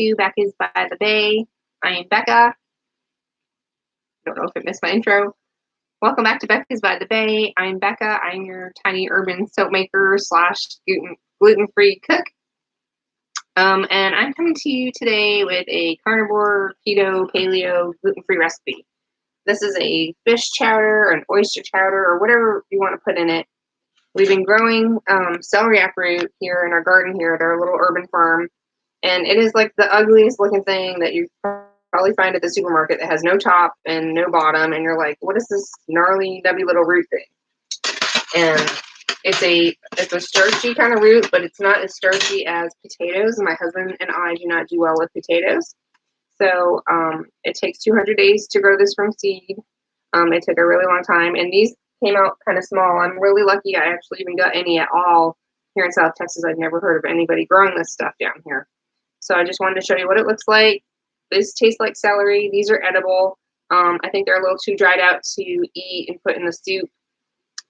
to Becca's by the Bay. I am Becca. I don't know if I missed my intro. Welcome back to Becca's by the Bay. I'm Becca. I'm your tiny urban soap maker / gluten-free cook. And I'm coming to you today with a carnivore, keto, paleo, gluten-free recipe. This is a fish chowder, an oyster chowder, or whatever you want to put in it. We've been growing celriac root here in our garden here at our little urban farm. And it is like the ugliest looking thing that you probably find at the supermarket that has no top and no bottom. And you're like, what is this gnarly, nubby little root thing? And it's a starchy kind of root, but it's not as starchy as potatoes. And my husband and I do not do well with potatoes. So it takes 200 days to grow this from seed. It took a really long time. And these came out kind of small. I'm really lucky I actually even got any at all here in South Texas. I've never heard of anybody growing this stuff down here. So I just wanted to show you what it looks like. This tastes like celery. These are edible. I think they're a little too dried out to eat and put in the soup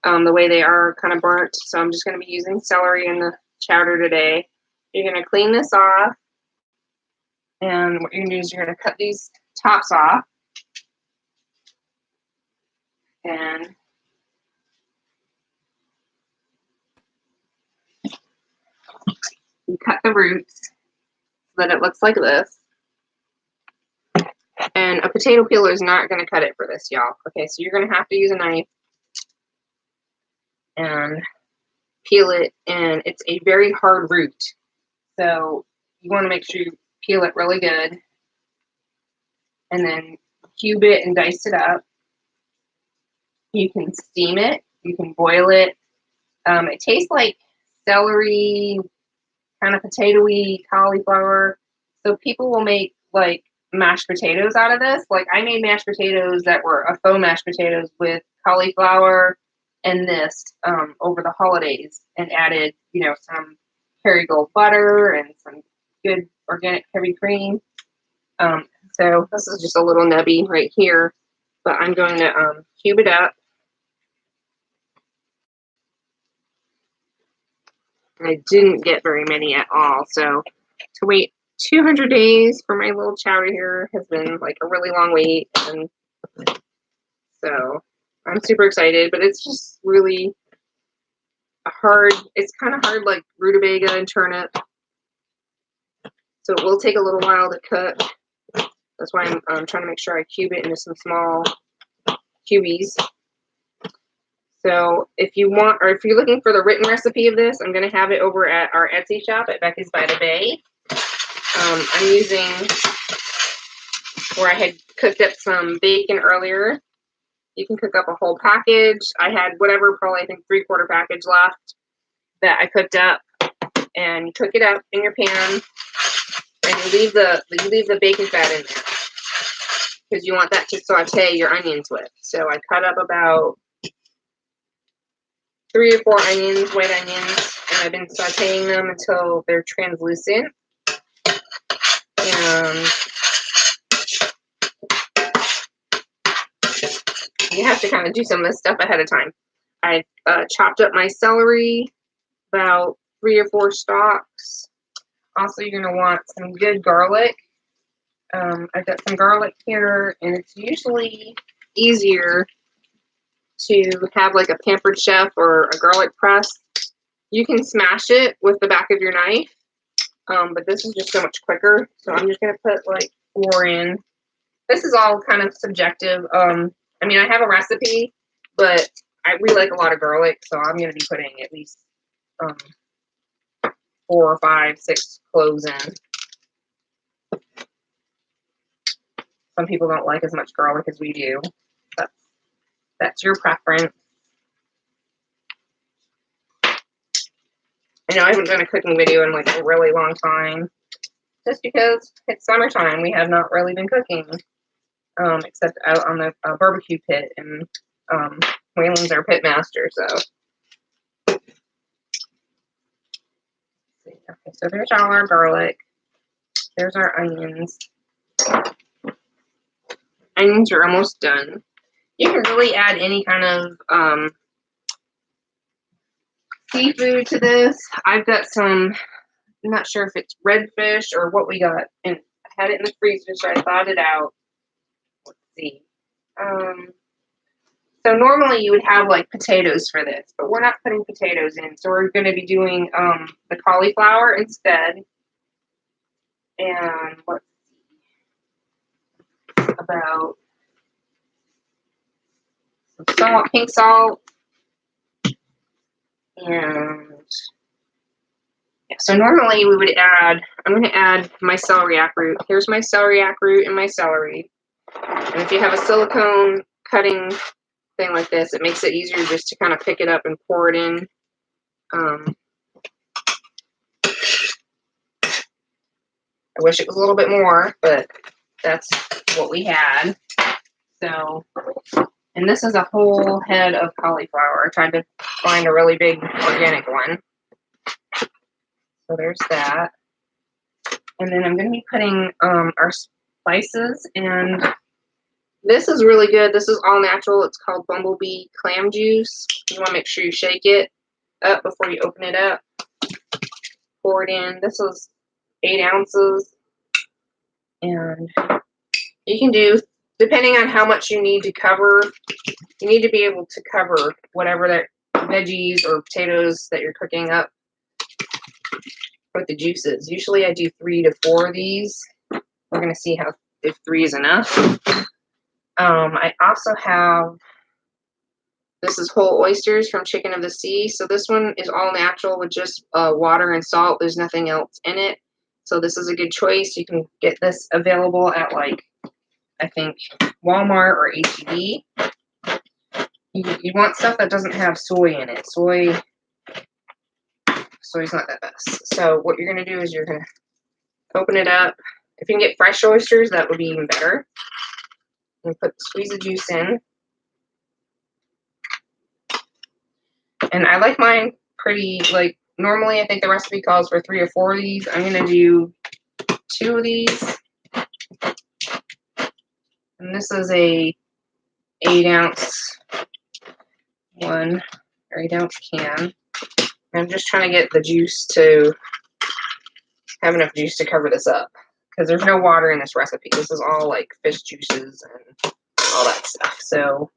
the way they are kind of burnt. So I'm just going to be using celery in the chowder today. You're going to clean this off. And what you're going to do is you're going to cut these tops off. And you cut the roots so that it looks like this. And a potato peeler is not going to cut it for this, y'all. Okay, so you're going to have to use a knife and peel it. And it's a very hard root. So you want to make sure you peel it really good. And then cube it and dice it up. You can steam it. You can boil it. It tastes like celery, kind of potato-y, cauliflower. So people will make like mashed potatoes out of this. Like I made mashed potatoes that were a faux mashed potatoes with cauliflower and this over the holidays, and added, some Kerrygold butter and some good organic heavy cream. So this is just a little nubby right here, but I'm going to cube it up. I didn't get very many at all, so to wait 200 days for my little chowder here has been like a really long wait, and so I'm super excited, but it's just really hard. It's kind of hard like rutabaga and turnip, so it will take a little while to cook. That's why I'm trying to make sure I cube it into some small cubies. So if you want, or if you're looking for the written recipe of this, I'm going to have it over at our Etsy shop at Becca's by the Bay. I'm using, where I had cooked up some bacon earlier. You can cook up a whole package. I had whatever, probably I think 3/4 package left that I cooked up, and you cook it up in your pan, and you leave the bacon fat in there because you want that to saute your onions with. So I cut up about 3 or 4 onions, white onions, and I've been sauteing them until they're translucent. And you have to kind of do some of this stuff ahead of time. I chopped up my celery, about 3 or 4 stalks. Also, you're going to want some good garlic. I've got some garlic here, and it's usually easier to have like a Pampered Chef or a garlic press. You can smash it with the back of your knife, but this is just so much quicker. So I'm just going to put like 4 in. This is all kind of subjective. I mean, I have a recipe, but we like a lot of garlic, so I'm going to be putting at least 4 or 5, 6 cloves in. Some people don't like as much garlic as we do. That's your preference. I know I haven't done a cooking video in like a really long time, just because it's summertime. We have not really been cooking, except out on the barbecue pit, and Waylon's our pit master, so. Okay, so there's all our garlic. There's our onions. Onions are almost done. You can really add any kind of seafood to this. I've got some I'm not sure if it's red fish or what we got. And I had it in the freezer, so I thawed it out. Let's see. So normally you would have like potatoes for this, but we're not putting potatoes in. So we're going to be doing the cauliflower instead. And let's see, about some salt, pink salt, and yeah, so normally we would add, I'm going to add my celeriac root. Here's my celeriac root and my celery. And if you have a silicone cutting thing like this, it makes it easier just to kind of pick it up and pour it in. I wish it was a little bit more, but that's what we had. So, and this is a whole head of cauliflower. I tried to find a really big organic one. So there's that. And then I'm going to be putting our spices, and this is really good. This is all natural. It's called bumblebee clam juice. You want to make sure you shake it up before you open it up. Pour it in. This is 8 ounces. And you can do, depending on how much you need to cover, you need to be able to cover whatever that veggies or potatoes that you're cooking up with the juices. Usually I do 3 to 4 of these. We're going to see how if 3 is enough. I also have, this is whole oysters from Chicken of the Sea. So this one is all natural with just water and salt. There's nothing else in it. So this is a good choice. You can get this available at like, I think, Walmart or H-E-B. You want stuff that doesn't have soy in it. Soy's not that best. So what you're going to do is you're going to open it up. If you can get fresh oysters, that would be even better. And squeeze the juice in. And I like mine pretty, like, normally I think the recipe calls for 3 or 4 of these. I'm going to do 2 of these. And this is a 8-ounce one, or 8-ounce can. I'm just trying to get the juice to have enough juice to cover this up, because there's no water in this recipe. This is all like fish juices and all that stuff. So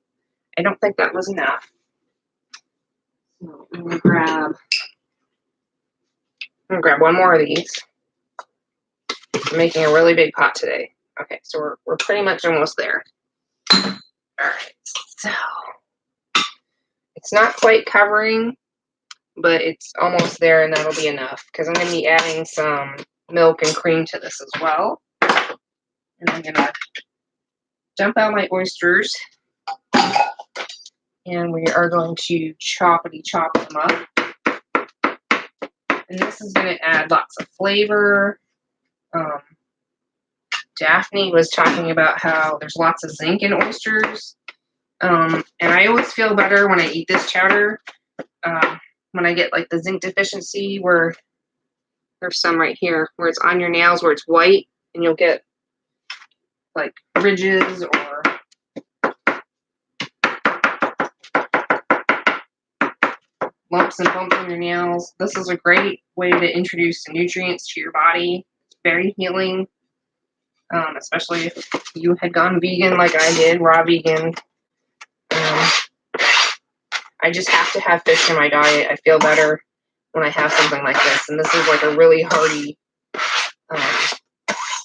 I don't think that was enough. So I'm gonna grab one more of these. I'm making a really big pot today. Okay, so we're pretty much almost there. All right, so it's not quite covering, but it's almost there, and that'll be enough, because I'm going to be adding some milk and cream to this as well. And I'm going to dump out my oysters, and we are going to choppity-chop them up. And this is going to add lots of flavor. Daphne was talking about how there's lots of zinc in oysters. And I always feel better when I eat this chowder. When I get like the zinc deficiency, where there's some right here where it's on your nails where it's white, and you'll get like ridges or lumps and bumps on your nails. This is a great way to introduce some nutrients to your body. It's very healing, especially if you had gone vegan like I did, raw vegan. I just have to have fish in my diet. I feel better when I have something like this. And this is like a really hearty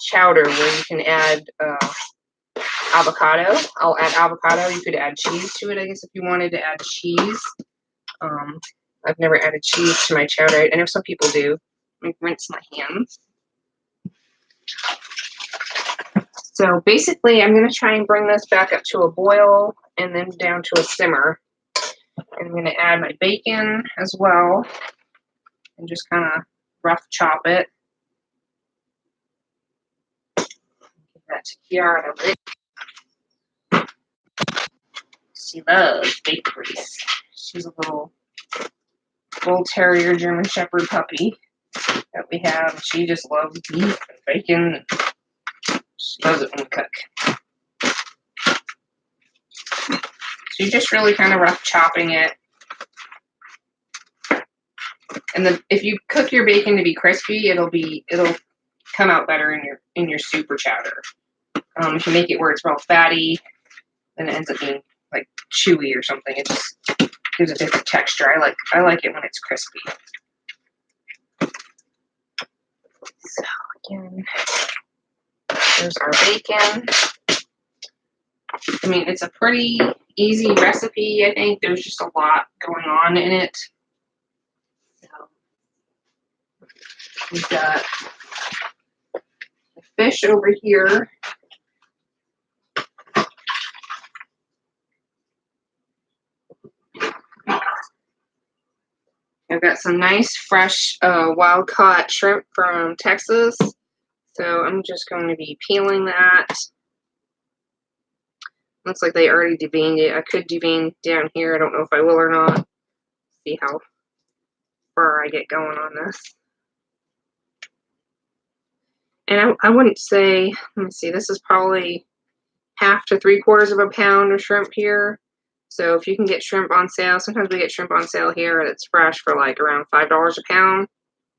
chowder where you can add avocado. I'll add avocado. You could add cheese to it, I guess, if you wanted to add cheese. I've never added cheese to my chowder. I know some people do. Let me rinse my hands. So basically, I'm going to try and bring this back up to a boil and then down to a simmer. And I'm going to add my bacon as well and just kind of rough chop it. Give that to Kiara. She loves bacon grease. She's a little bull terrier German Shepherd puppy that we have. She just loves beef and bacon. She loves it when we cook. So you're just really kind of rough chopping it. And then if you cook your bacon to be crispy, it'll come out better in your soup or chowder. If you make it where it's real fatty, then it ends up being like chewy or something. It just gives a different texture. I like it when it's crispy. So again, there's our bacon. I mean, it's a pretty easy recipe, I think. There's just a lot going on in it. So we've got the fish over here. I've got some nice, fresh, wild-caught shrimp from Texas. So I'm just going to be peeling that. Looks like they already deveined it. I could devein down here. I don't know if I will or not. See how far I get going on this. And I wouldn't say, let me see, this is probably 1/2 to 3/4 of a pound of shrimp here. So if you can get shrimp on sale, sometimes we get shrimp on sale here that's fresh for like around $5 a pound.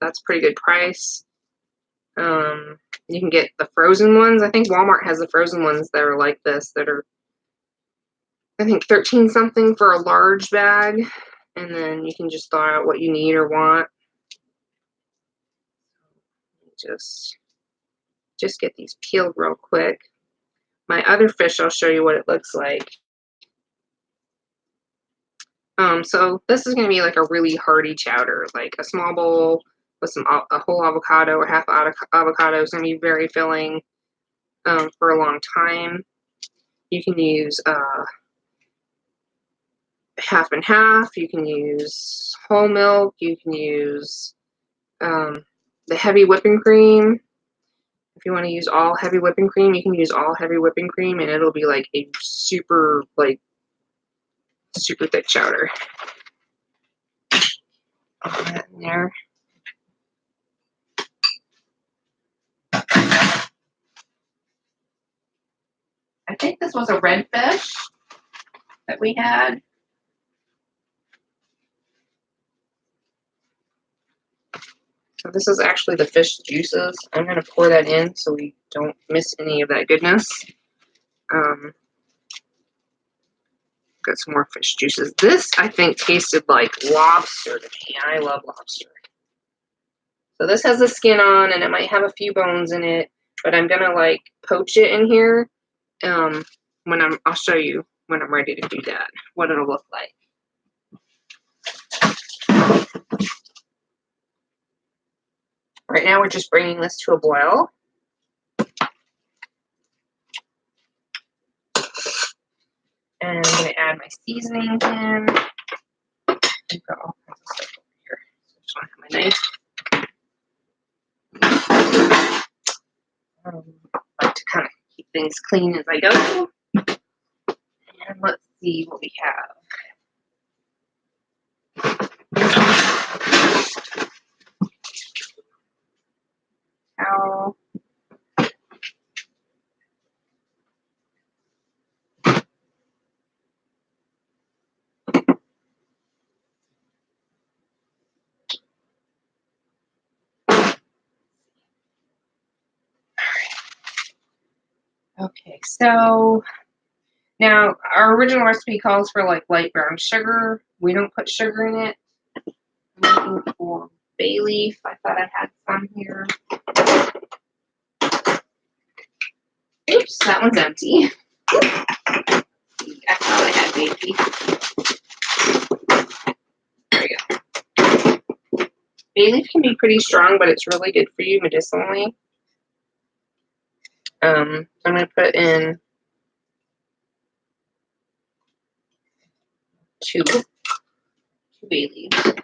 That's a pretty good price. You can get the frozen ones. I think Walmart has the frozen ones that are like this, that are, I think, 13 something for a large bag. And then you can just thaw out what you need or want. Just get these peeled real quick. My other fish, I'll show you what it looks like. So this is going to be like a really hearty chowder, like a small bowl with a whole avocado or half avocado is going to be very filling for a long time. You can use half and half. You can use whole milk. You can use the heavy whipping cream. If you want to use all heavy whipping cream, you can use all heavy whipping cream, and it'll be like a super thick chowder. I'll put that in there. I think this was a red fish that we had. So this is actually the fish juices. I'm going to pour that in so we don't miss any of that goodness. Got some more fish juices. This, I think, tasted like lobster to me. I love lobster. So this has the skin on, and it might have a few bones in it, but I'm going to like poach it in here I'll show you when I'm ready to do that, what it'll look like. Right now, we're just bringing this to a boil. And I'm going to add my seasoning in. I've got all kinds of stuff over here. So I just want to have my knife. I like to kind of keep things clean as I go. And let's see what we have. Towel. Okay, so now our original recipe calls for like light brown sugar. We don't put sugar in it. I'm looking for bay leaf. I thought I had some here. Oops, that one's empty. I thought I had bay leaf. There we go. Bay leaf can be pretty strong, but it's really good for you medicinally. I'm going to put in 2 bay leaves.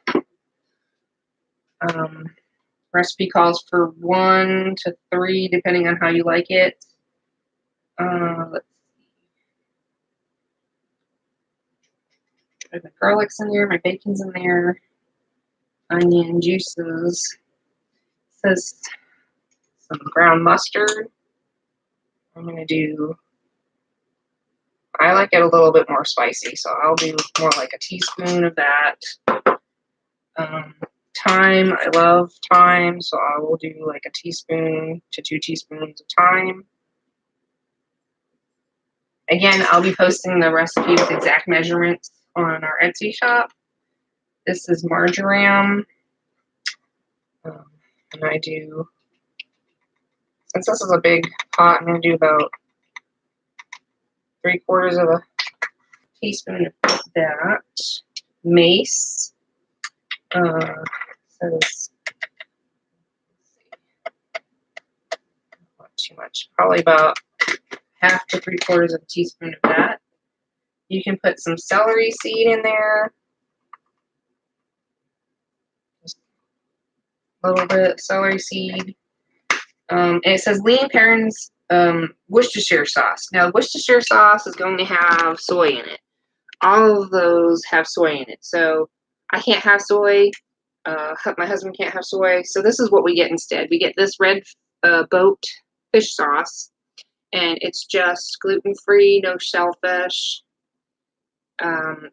Recipe calls for 1 to 3, depending on how you like it. Let's see. My garlic's in there, my bacon's in there, onion juices. It says some ground mustard. I'm going to do, I like it a little bit more spicy, so I'll do more like a teaspoon of that. thyme. I love thyme, so I will do like a teaspoon to 2 teaspoons of thyme. Again, I'll be posting the recipe with exact measurements on our Etsy shop. This is marjoram. And I do, since this is a big pot, I'm going to do about 3/4 of a teaspoon of that. Mace. Says, not too much. Probably about 1/2 to 3/4 of a teaspoon of that. You can put some celery seed in there. Just a little bit of celery seed. And it says lean parents Worcestershire sauce. Now, Worcestershire sauce is going to have soy in it. All of those have soy in it. So I can't have soy. My husband can't have soy. So this is what we get instead. We get this red boat fish sauce. And it's just gluten-free, no shellfish.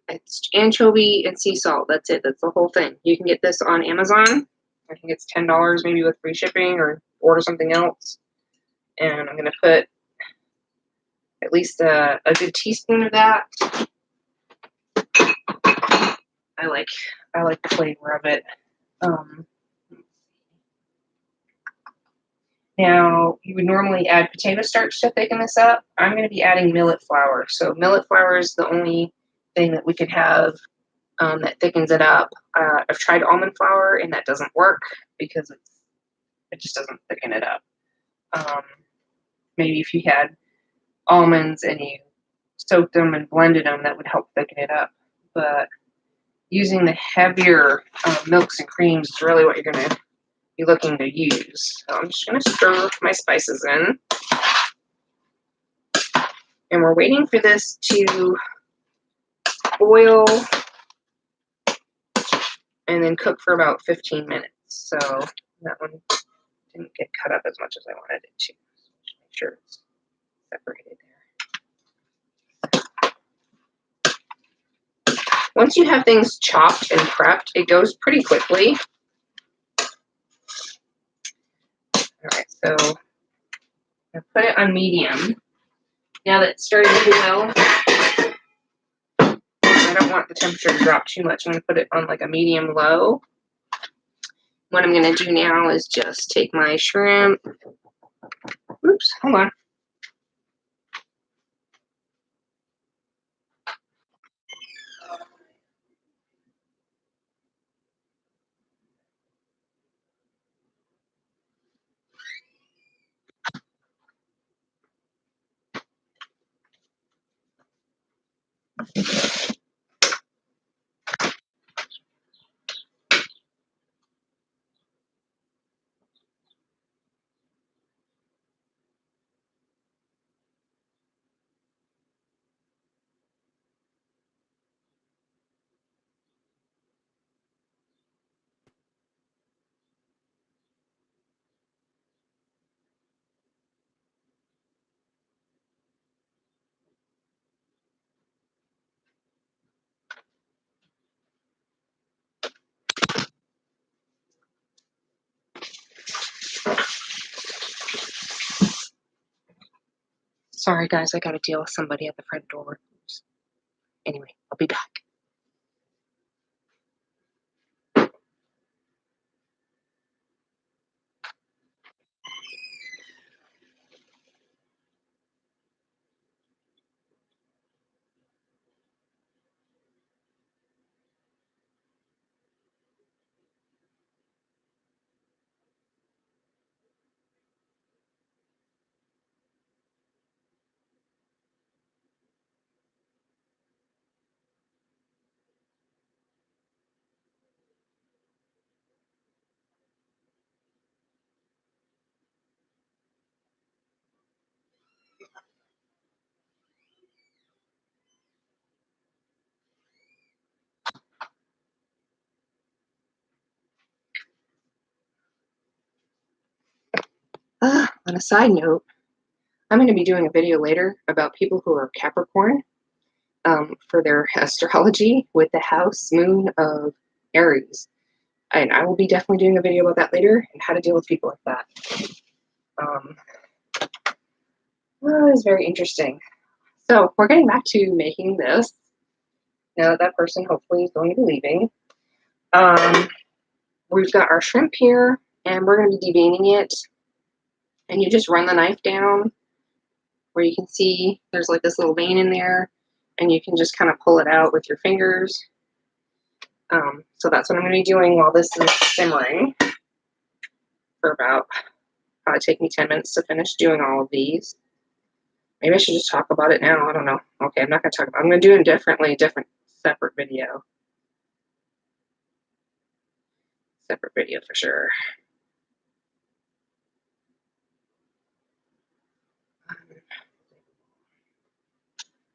It's anchovy and sea salt. That's it. That's the whole thing. You can get this on Amazon. I think it's $10 maybe with free shipping, or order something else. And I'm going to put at least a good teaspoon of that. I like the flavor of it. Now, you would normally add potato starch to thicken this up. I'm going to be adding millet flour. So millet flour is the only thing that we could have that thickens it up. I've tried almond flour, and that doesn't work because it just doesn't thicken it up. Maybe if you had almonds and you soaked them and blended them, that would help thicken it up. But using the heavier milks and creams is really what you're going to be looking to use. So I'm just going to stir my spices in. And we're waiting for this to boil and then cook for about 15 minutes. So that one didn't get cut up as much as I wanted it to. Just make sure it's separated there. Once you have things chopped and prepped, it goes pretty quickly. All right, so I put it on medium. Now that it's starting to boil, I don't want the temperature to drop too much. I'm going to put it on like a medium-low. What I'm going to do now is just take my shrimp. Oops, hold on. Sorry, guys, I got to deal with somebody at the front door. Anyway, I'll be back. On a side note, I'm going to be doing a video later about people who are Capricorn for their astrology with the house moon of Aries. And I will be definitely doing a video about that later and how to deal with people like that. Well, it's very interesting. So we're getting back to making this. Now that that person hopefully is going to be leaving. We've got our shrimp here, and we're going to be deveining it. And you just run the knife down where you can see there's like this little vein in there, and you can just kind of pull it out with your fingers. So that's what I'm going to be doing while this is simmering for about, probably take me 10 minutes to finish doing all of these. Maybe I should just talk about it now. I don't know. Okay, I'm not going to talk about it. I'm going to do it differently, separate video. Separate video for sure.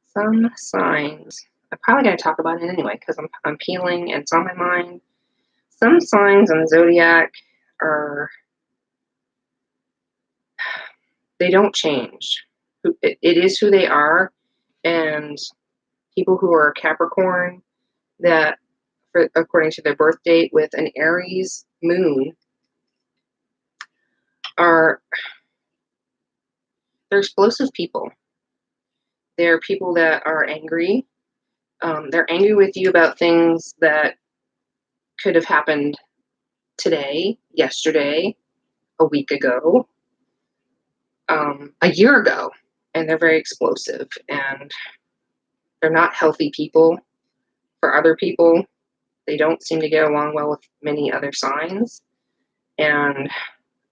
Some signs. I'm probably going to talk about it anyway because I'm peeling and it's on my mind. Some signs on the zodiac are, they don't change. It is who they are, and people who are Capricorn that, according to their birth date with an Aries moon, they're explosive people. They're people that are angry. They're angry with you about things that could have happened today, yesterday, a week ago, a year ago, and they're very explosive, and they're not healthy people for other people. They don't seem to get along well with many other signs, and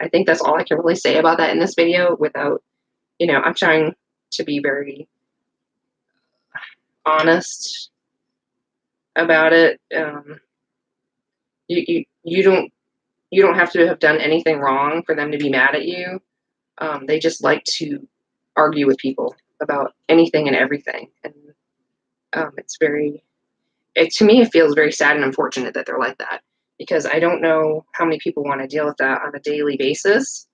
I think that's all I can really say about that in this video without, I'm trying to be very honest about it. You don't have to have done anything wrong for them to be mad at you. They just like to argue with people about anything and everything, and to me, it feels very sad and unfortunate that they're like that, because I don't know how many people want to deal with that on a daily basis,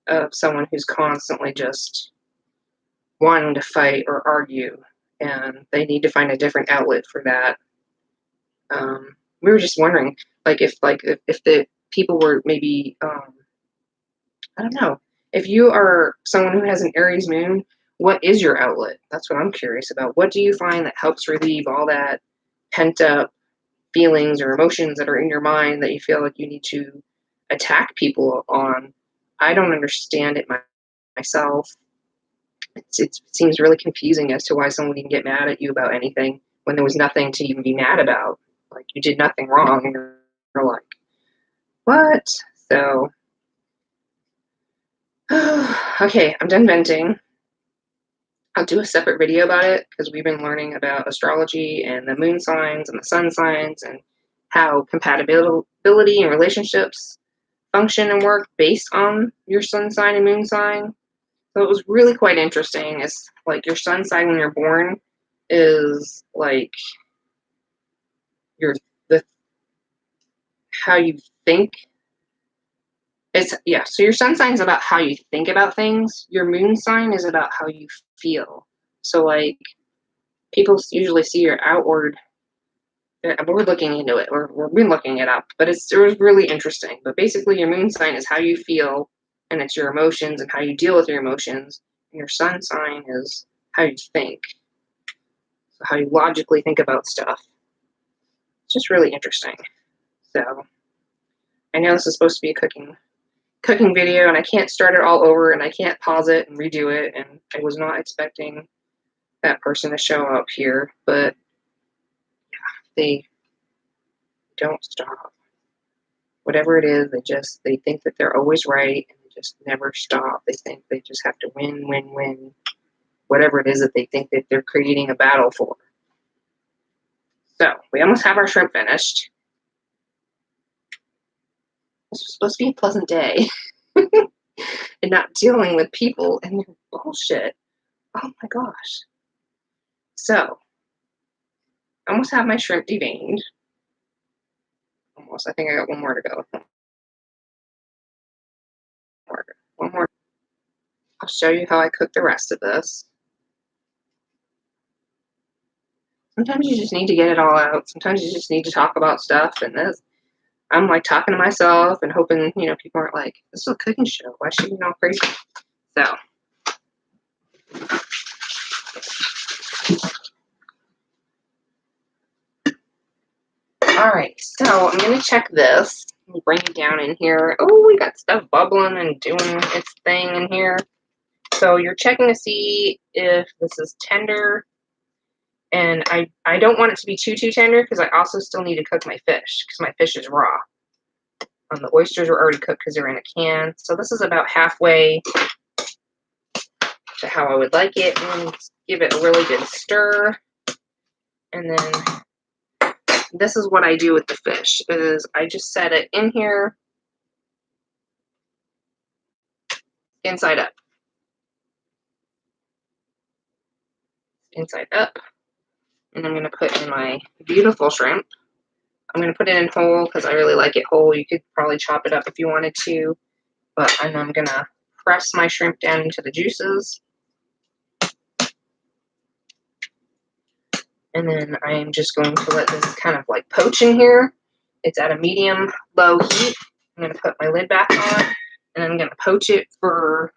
of someone who's constantly just wanting to fight or argue, and they need to find a different outlet for that. We were just wondering, if the people were maybe, I don't know, if you are someone who has an Aries moon, what is your outlet? That's what I'm curious about. What do you find that helps relieve all that pent up feelings or emotions that are in your mind that you feel like you need to attack people on? I don't understand it myself. It seems really confusing as to why someone would even get mad at you about anything when there was nothing to even be mad about. Like, you did nothing wrong, and you're like, what? So, okay, I'm done venting. I'll do a separate video about it because we've been learning about astrology and the moon signs and the sun signs and how compatibility and relationships function and work based on your sun sign and moon sign. So it was really quite interesting. It's like your sun sign when you're born is like how you think. So your sun sign is about how you think about things. Your moon sign is about how you feel. So like, people usually see your outward. We're looking into it. We've been looking it up, but it was really interesting. But basically, your moon sign is how you feel, and it's your emotions and how you deal with your emotions. And your sun sign is how you think, so how you logically think about stuff. It's just really interesting. So I know this is supposed to be a cooking video, and I can't start it all over, and I can't pause it and redo it, and I was not expecting that person to show up here, but they don't stop. Whatever it is, they think that they're always right, and they just never stop. They think they just have to win, win, win, whatever it is that they think that they're creating a battle for. So we almost have our shrimp finished. This was supposed to be a pleasant day and not dealing with people and their bullshit. Oh my gosh. So I almost have my shrimp deveined. Almost. I think I got one more to go. One more. I'll show you how I cook the rest of this. Sometimes you just need to get it all out. Sometimes you just need to talk about stuff, and this, I'm like talking to myself and hoping, people aren't like, this is a cooking show. Why is she being all crazy? So. All right, so I'm going to check this. Let me bring it down in here. Oh, we got stuff bubbling and doing its thing in here. So you're checking to see if this is tender. And I don't want it to be too tender because I also still need to cook my fish because my fish is raw. The oysters are already cooked because they're in a can. So this is about halfway to how I would like it. And give it a really good stir. And then this is what I do with the fish is I just set it in here inside up. Inside up. And I'm going to put in my beautiful shrimp. I'm going to put it in whole because I really like it whole. You could probably chop it up if you wanted to. And I'm going to press my shrimp down into the juices. And then I'm just going to let this kind of like poach in here. It's at a medium-low heat. I'm going to put my lid back on. And I'm going to poach it for,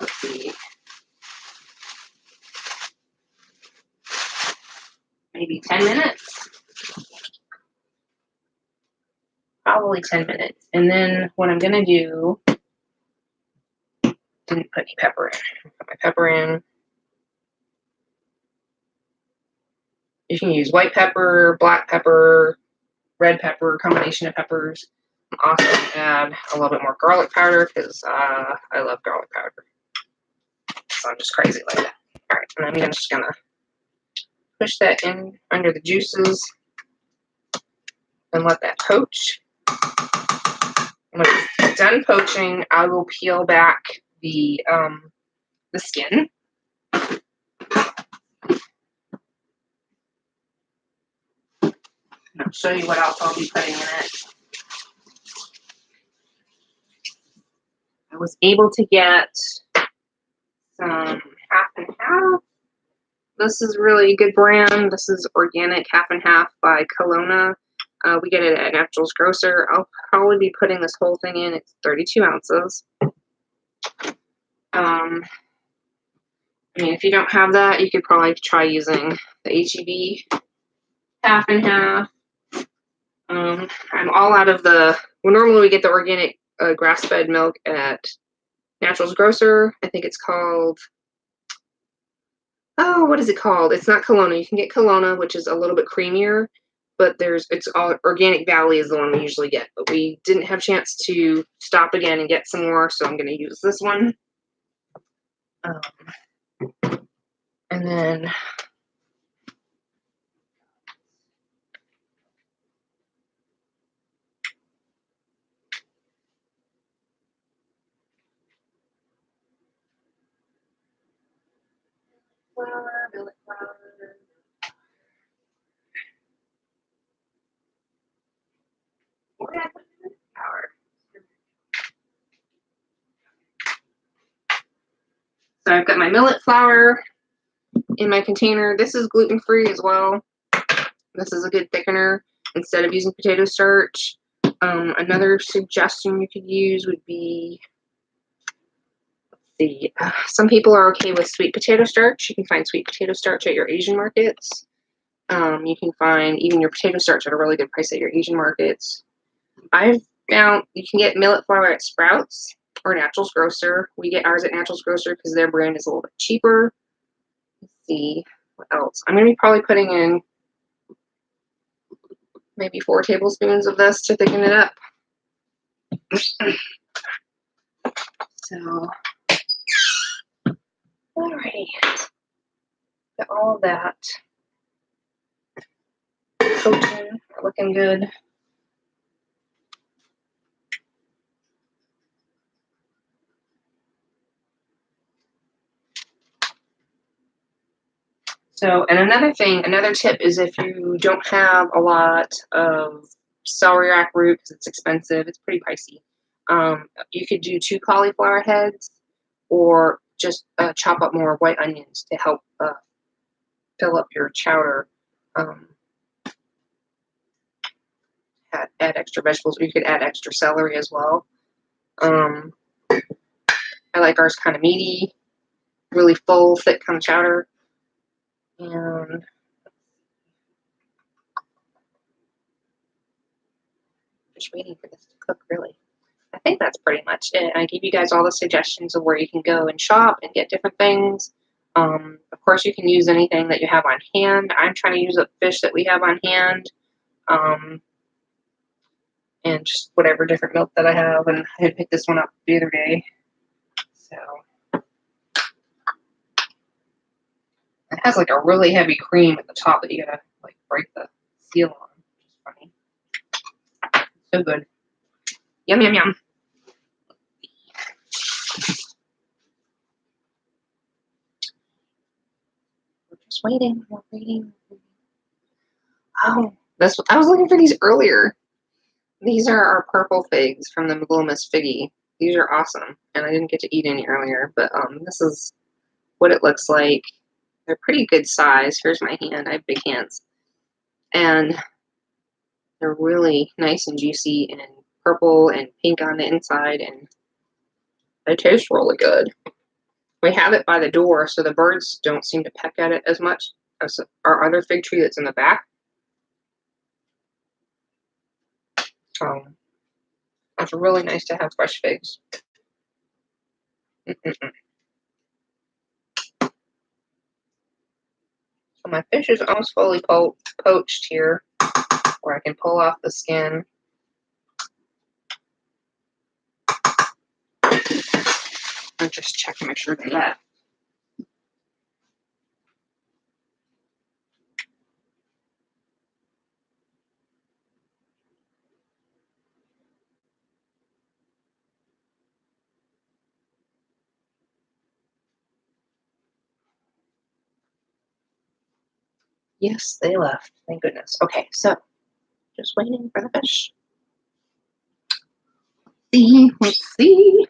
let's see, maybe 10 minutes. Probably 10 minutes. And then what I'm going to do, didn't put any pepper in. Put my pepper in. You can use white pepper, black pepper, red pepper, combination of peppers. I'm also going to add a little bit more garlic powder because I love garlic powder. So I'm just crazy like that. All right, and I'm just going to push that in under the juices and let that poach. When it's done poaching, I will peel back the skin. And I'll show you what else I'll be putting in it. I was able to get some half and half. This is really a good brand. This is organic half and half by Kelowna. We get it at Naturals Grocer. I'll probably be putting this whole thing in. It's 32 ounces. I mean, if you don't have that, you could probably try using the HEB half and half. I'm all out of the, well, normally we get the organic grass-fed milk at Naturals Grocer. I think it's called, oh, what is it called? It's not Kelowna. You can get Kelowna, which is a little bit creamier, but it's all Organic Valley is the one we usually get. But we didn't have a chance to stop again and get some more, so I'm going to use this one. And then millet flour. Where did I put millet flour? So I've got my millet flour in my container. This is gluten-free as well. This is a good thickener instead of using potato starch. Another suggestion you could use would be, some people are okay with sweet potato starch. You can find sweet potato starch at your Asian markets. You can find even your potato starch at a really good price at your Asian markets. I've found you can get millet flour at Sprouts or Naturals Grocer. We get ours at Naturals Grocer because their brand is a little bit cheaper. Let's see what else. I'm going to be probably putting in maybe 4 tablespoons of this to thicken it up. So, alrighty, got all of that coaching, looking good. So, and another tip is if you don't have a lot of celriac root because it's expensive, it's pretty pricey. You could do 2 cauliflower heads, or just chop up more white onions to help fill up your chowder. Have add extra vegetables, or you could add extra celery as well. I like ours kind of meaty, really full, thick kind of chowder. And just waiting for this to cook, really. I think that's pretty much it. I give you guys all the suggestions of where you can go and shop and get different things. Of course, you can use anything that you have on hand. I'm trying to use up fish that we have on hand, and just whatever different milk that I have. And I had picked this one up the other day. So it has like a really heavy cream at the top that you gotta like break the seal on, which is funny. So good. Yum, yum, yum. We're just waiting. We're waiting. Oh, that's what I was looking for these earlier. These are our purple figs from the Maglomus Figgy. These are awesome, and I didn't get to eat any earlier, but this is what it looks like. They're pretty good size. Here's my hand. I have big hands. And they're really nice and juicy and purple and pink on the inside, and they taste really good. We have it by the door, so the birds don't seem to peck at it as much as our other fig tree that's in the back. It's really nice to have fresh figs. So my fish is almost fully poached here, where I can pull off the skin. And just check to make sure they're left. Yes, they left. Thank goodness. Okay, so just waiting for the fish. Let's see.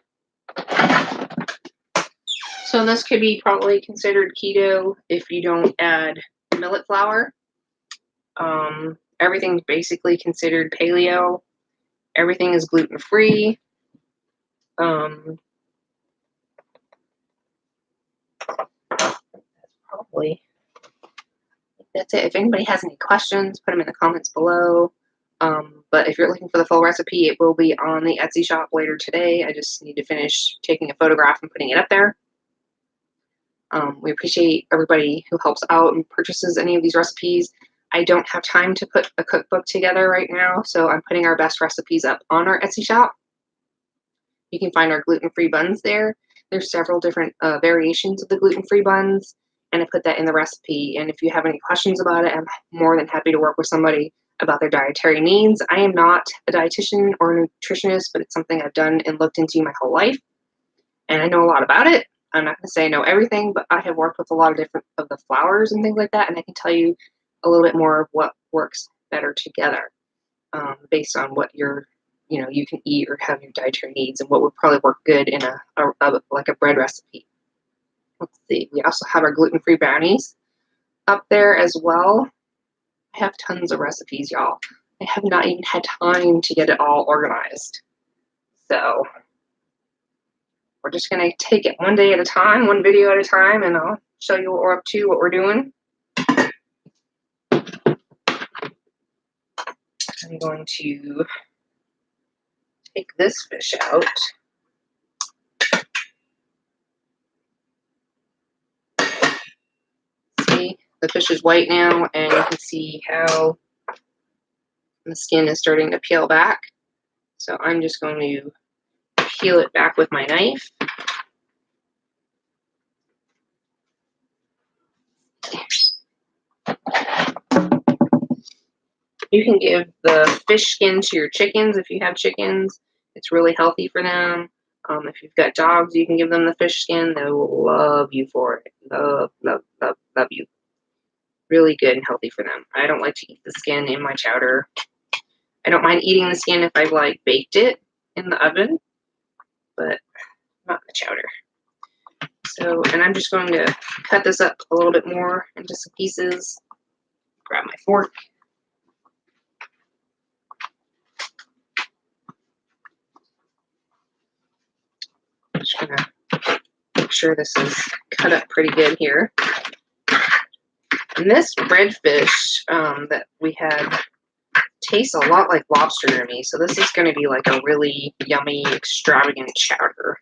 So this could be probably considered keto if you don't add millet flour. Everything's basically considered paleo. Everything is gluten-free. Probably that's it. If anybody has any questions, put them in the comments below. But if you're looking for the full recipe, it will be on the Etsy shop later today. I just need to finish taking a photograph and putting it up there. We appreciate everybody who helps out and purchases any of these recipes. I don't have time to put a cookbook together right now, so I'm putting our best recipes up on our Etsy shop. You can find our gluten-free buns there. There's several different variations of the gluten-free buns, and I put that in the recipe. And if you have any questions about it, I'm more than happy to work with somebody about their dietary needs. I am not a dietitian or a nutritionist, but it's something I've done and looked into my whole life, and I know a lot about it. I'm not going to say I know everything, but I have worked with a lot of different of the flours and things like that, and I can tell you a little bit more of what works better together based on what you can eat or have your dietary needs, and what would probably work good in like a bread recipe. Let's see. We also have our gluten-free brownies up there as well. I have tons of recipes, y'all. I have not even had time to get it all organized. So we're just going to take it one day at a time, one video at a time, and I'll show you what we're up to, what we're doing. I'm going to take this fish out. See, the fish is white now, and you can see how the skin is starting to peel back. So I'm just going to peel it back with my knife. You can give the fish skin to your chickens if you have chickens. It's really healthy for them. If you've got dogs, you can give them the fish skin. They will love you for it. Love, love, love, love you. Really good and healthy for them. I don't like to eat the skin in my chowder. I don't mind eating the skin if I've like baked it in the oven, but not the chowder. So, and I'm just going to cut this up a little bit more into some pieces. Grab my fork. gonna make sure this is cut up pretty good here. And this redfish that we had tastes a lot like lobster to me, so this is going to be like a really yummy, extravagant chowder.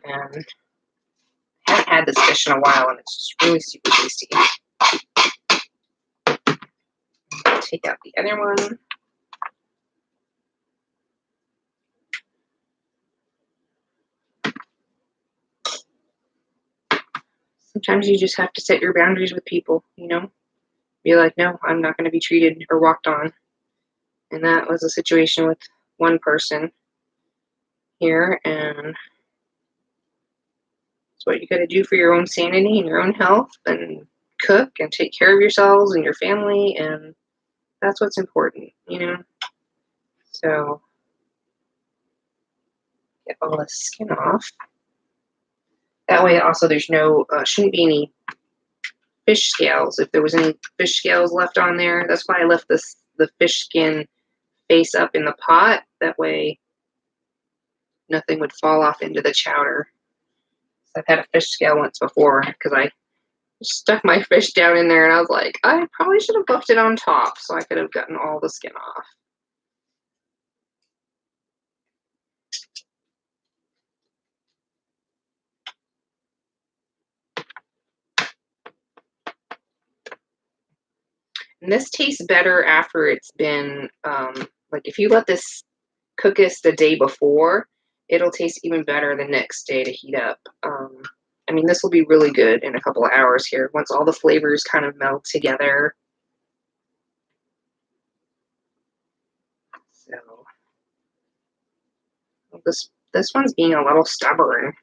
And I haven't had this fish in a while, and it's just really super tasty. Take out the other one. Sometimes you just have to set your boundaries with people, you know? Be like, no, I'm not going to be treated or walked on. And that was a situation with one person here, and it's what you got to do for your own sanity and your own health, and cook and take care of yourselves and your family, and that's what's important, you know? So, get all the skin off. That way, also, there's no, shouldn't be any fish scales. If there was any fish scales left on there, that's why I left the fish skin face up in the pot. That way, nothing would fall off into the chowder. I've had a fish scale once before because I stuck my fish down in there and I was like, I probably should have left it on top so I could have gotten all the skin off. And this tastes better after it's been, like if you let this cook this the day before, it'll taste even better the next day to heat up. I mean, this will be really good in a couple of hours here once all the flavors kind of meld together. So this one's being a little stubborn.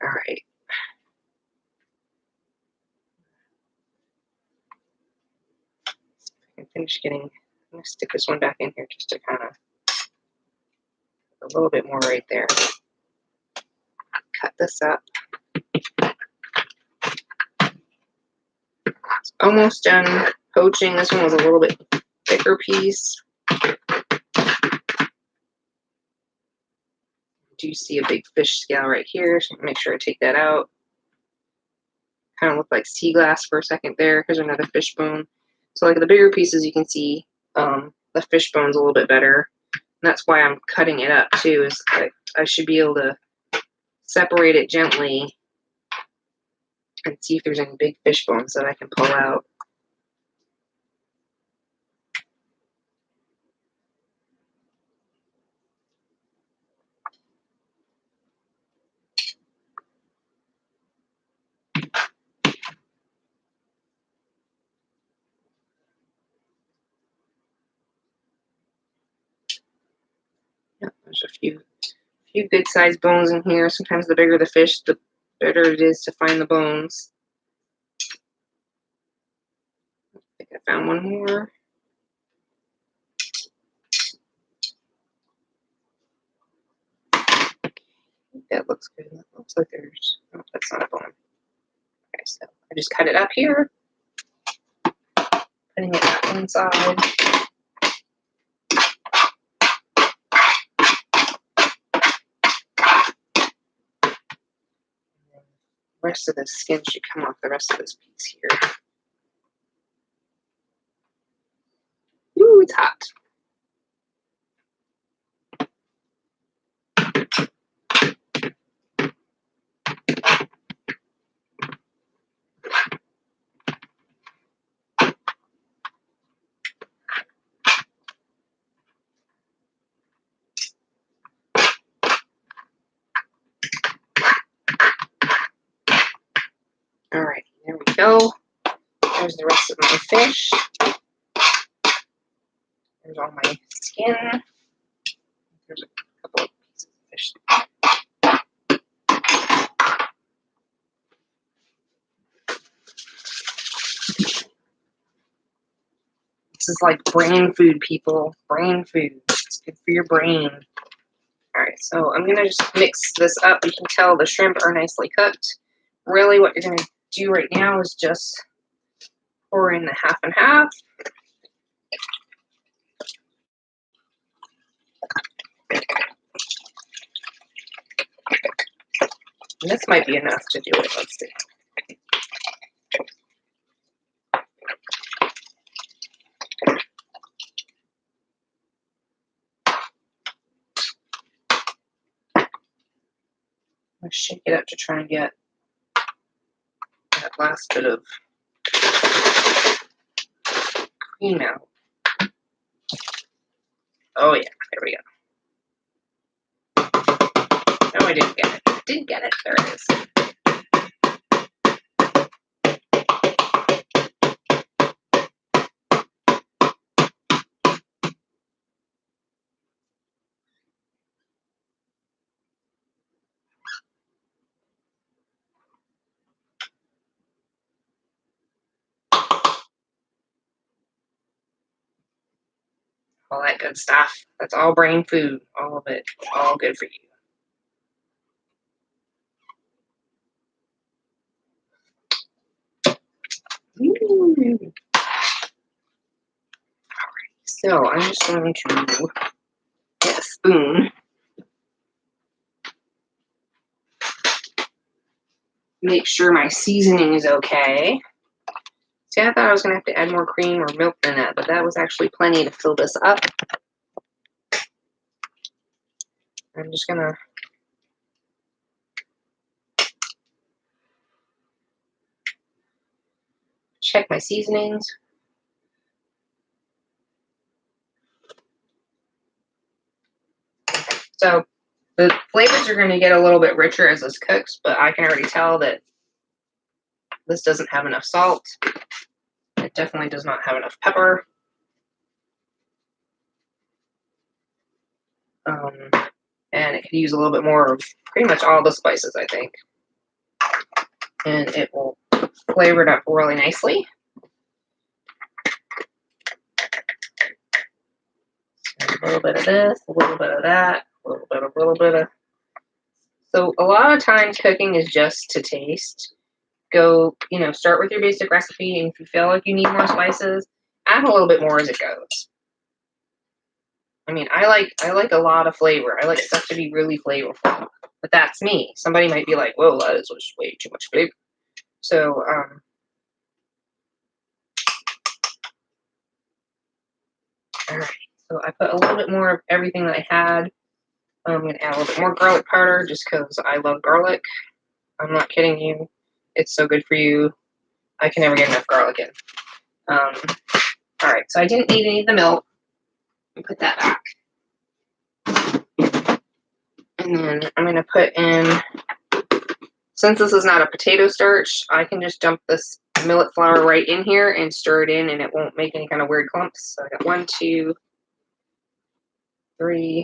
All right. I can finish getting, I'm going to stick this one back in here just to kind of, a little bit more right there. Cut this up. It's almost done poaching. This one was a little bit thicker piece. Do you see a big fish scale right here? So make sure I take that out. Kind of looked like sea glass for a second there. Here's another fish bone. So like the bigger pieces, you can see the fish bone's a little bit better. And that's why I'm cutting it up too, is I should be able to separate it gently and see if there's any big fish bones that I can pull out. Yep, there's a few good sized bones in here. Sometimes the bigger the fish, the better it is to find the bones. I think I found one more. That looks good. That looks like there's, oh, that's not a bone. Okay, so I just cut it up here, putting it back inside. The rest of the skin should come off the rest of this piece here. Ooh, it's hot. All right, there we go. There's the rest of my fish. There's all my skin. There's a couple of pieces of fish. This is like brain food, people. Brain food. It's good for your brain. All right, so I'm going to just mix this up. You can tell the shrimp are nicely cooked. Really what you're going to do right now is just pour in the half and half. This might be enough to do it. Let's see. I'll shake it up to try and get that last bit of cream out. Oh yeah, there we go. No, I didn't get it. Didn't get it. There it is. All that good stuff. That's all brain food. All of it. All good for you. Alright, so I'm just going to get a spoon. Make sure my seasoning is okay. See, I thought I was going to have to add more cream or milk than that, but that was actually plenty to fill this up. I'm just going to check my seasonings. So the flavors are going to get a little bit richer as this cooks, but I can already tell that this doesn't have enough salt. It definitely does not have enough pepper. And it could use a little bit more of pretty much all the spices, I think. And it will flavor it up really nicely. A little bit of this, a little bit of that, a little bit of. So a lot of times cooking is just to taste. Go, start with your basic recipe, and if you feel like you need more spices, add a little bit more as it goes. I mean, I like a lot of flavor. I like stuff to be really flavorful, but that's me. Somebody might be like, "Whoa, that is just way too much flavor." So, all right. So I put a little bit more of everything that I had. I'm gonna add a little bit more garlic powder just because I love garlic. I'm not kidding you. It's so good for you. I can never get enough garlic in. All right. So I didn't need any of the milk. Put that back. And then I'm going to put in, since this is not a potato starch, I can just dump this millet flour right in here and stir it in, and it won't make any kind of weird clumps. So I got 1, 2, 3,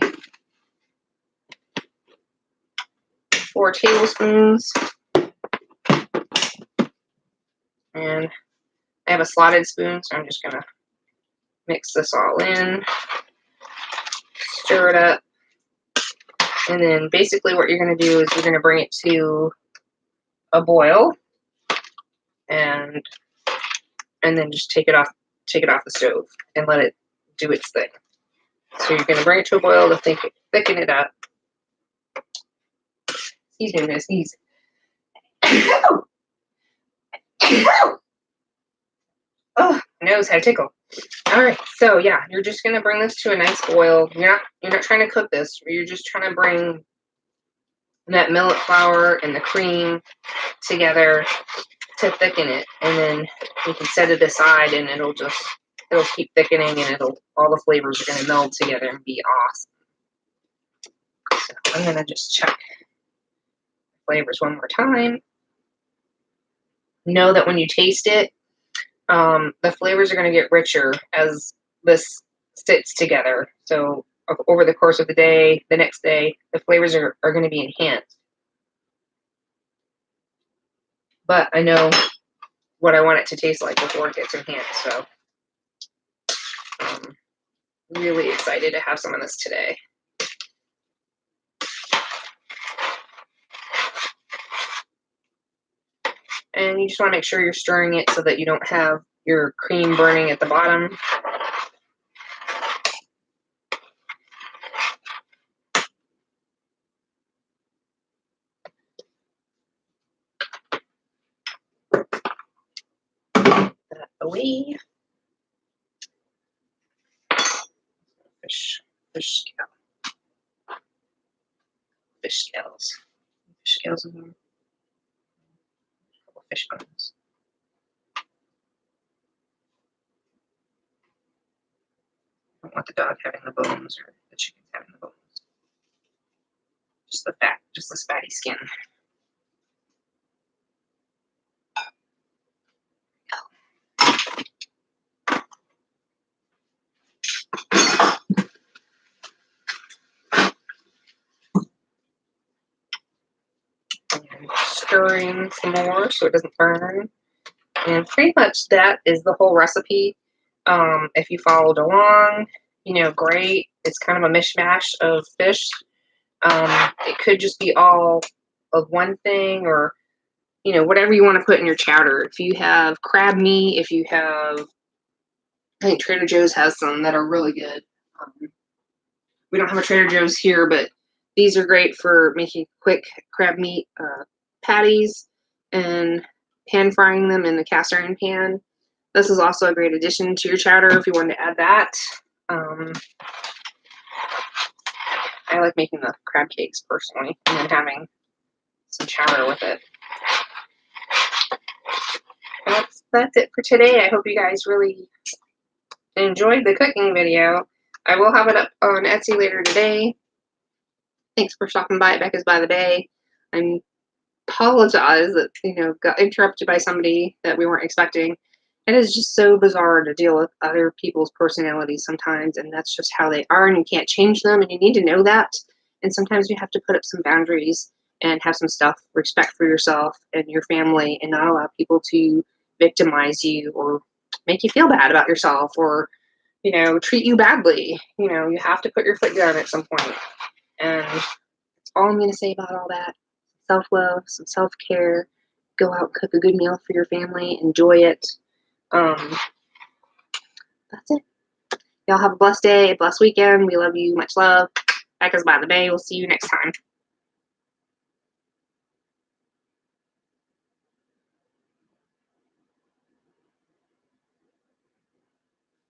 4 tablespoons. And I have a slotted spoon, so I'm just going to mix this all in, stir it up. And then basically what you're going to do is you're going to bring it to a boil, and then just take it off the stove and let it do its thing. So you're going to bring it to a boil to thicken it up. Excuse me, I'm going to sneeze. Oh, my nose had a tickle. All right, so yeah, you're just going to bring this to a nice boil. You're not trying to cook this. You're just trying to bring that millet flour and the cream together to thicken it, and then you can set it aside, and it'll keep thickening, and all the flavors are going to meld together and be awesome. So I'm going to just check flavors one more time. Know that when you taste it, the flavors are going to get richer as this sits together. So over the course of the day, the next day, the flavors are going to be enhanced. But I know what I want it to taste like before it gets enhanced. So really excited to have some of this today. And you just want to make sure you're stirring it so that you don't have your cream burning at the bottom. away. Fish scale. Fish scales. Fish scales in there. A couple fish bones. I don't want the dog having the bones or the chickens having the bones. Just the fat, just this fatty skin. And stirring some more so it doesn't burn. And pretty much that is the whole recipe. If you followed along, great. It's kind of a mishmash of fish. It could just be all of one thing, or whatever you want to put in your chowder. If you have crab meat, if you have, I think Trader Joe's has some that are really good. We don't have a Trader Joe's here, but these are great for making quick crab meat patties and pan frying them in the cast iron pan. This is also a great addition to your chowder if you wanted to add that. I like making the crab cakes personally, and then having some chowder with it. That's it for today. I hope you guys really enjoyed the cooking video. I will have it up on Etsy later today. Thanks for stopping by at Becca's by the Bay. I apologize that, got interrupted by somebody that we weren't expecting. It is just so bizarre to deal with other people's personalities sometimes, and that's just how they are, and you can't change them, and you need to know that. And sometimes you have to put up some boundaries and have some respect for yourself and your family, and not allow people to victimize you or make you feel bad about yourself, or treat you badly. You have to put your foot down at some point. And that's all I'm going to say about all that. Self-love, some self-care. Go out, cook a good meal for your family. Enjoy it. That's it. Y'all have a blessed day, a blessed weekend. We love you. Much love. Becca's by the Bay. We'll see you next time.